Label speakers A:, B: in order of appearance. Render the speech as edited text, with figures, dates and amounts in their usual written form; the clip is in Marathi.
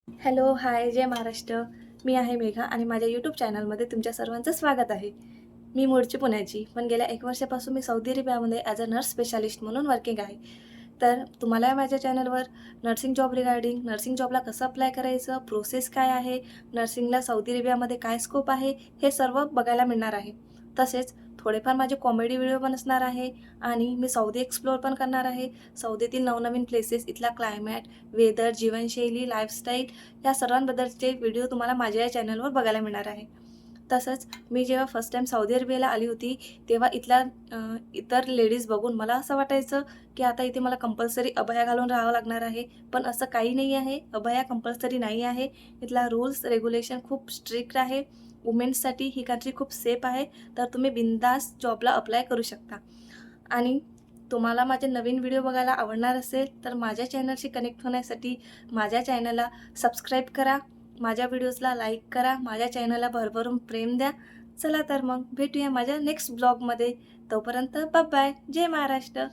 A: हॅलो, हाय, जय महाराष्ट्र. मी आहे मेघा आणि माझ्या यूट्यूब चॅनलमध्ये तुमच्या सर्वांचं स्वागत आहे. मी मूळची पुण्याची, पण गेल्या 1 वर्षापासून मी सौदी अरेबियामध्ये ॲज अ नर्स स्पेशालिस्ट म्हणून वर्किंग आहे. तर तुम्हाला माझ्या चॅनलवर नर्सिंग जॉब रिगार्डिंग, नर्सिंग जॉबला कसं अप्लाय करायचं, प्रोसेस काय आहे, नर्सिंगला सौदी अरेबियामध्ये काय स्कोप आहे, हे सर्व बघायला मिळणार आहे. तसेच थोडेफार माझे कॉमेडी व्हिडिओ पण असणार आहे आणि मी सौदी एक्सप्लोअर पण करणार आहे. सौदीतील नवनवीन प्लेसेस, इथला क्लायमॅट, वेदर, जीवनशैली, लाईफस्टाईल या सर्वांबद्दलचे व्हिडिओ तुम्हाला माझ्या या चॅनलवर बघायला मिळणार आहे. तसंच मी जेव्हा फर्स्ट टाईम सौदी अरेबियाला आली होती, तेव्हा इथल्या इतर लेडीज बघून मला असं वाटायचं, की आता इथे मला कंपल्सरी अबया घालून राहावं लागणार आहे. पण असं काही नाही आहे. अबया कंपल्सरी नाही आहे. इथला रूल्स, रेग्युलेशन खूप स्ट्रिक्ट आहे. वुमेन्ससाठी ही कंट्री खूप सेफ आहे. तर तुम्ही बिनधास्त जॉबला अप्लाय करू शकता. आणि तुम्हाला माझे नवीन व्हिडिओ बघायला आवडणार असेल, तर माझ्या चॅनलशी कनेक्ट होण्यासाठी माझ्या चॅनलला सबस्क्राईब करा. माझ्या व्हिडिओजला लाईक करा. माझ्या चॅनलला भरभरून प्रेम द्या. चला तर मग भेटूया माझ्या नेक्स्ट ब्लॉगमध्ये. तोपर्यंत बाय बाय. जय महाराष्ट्र.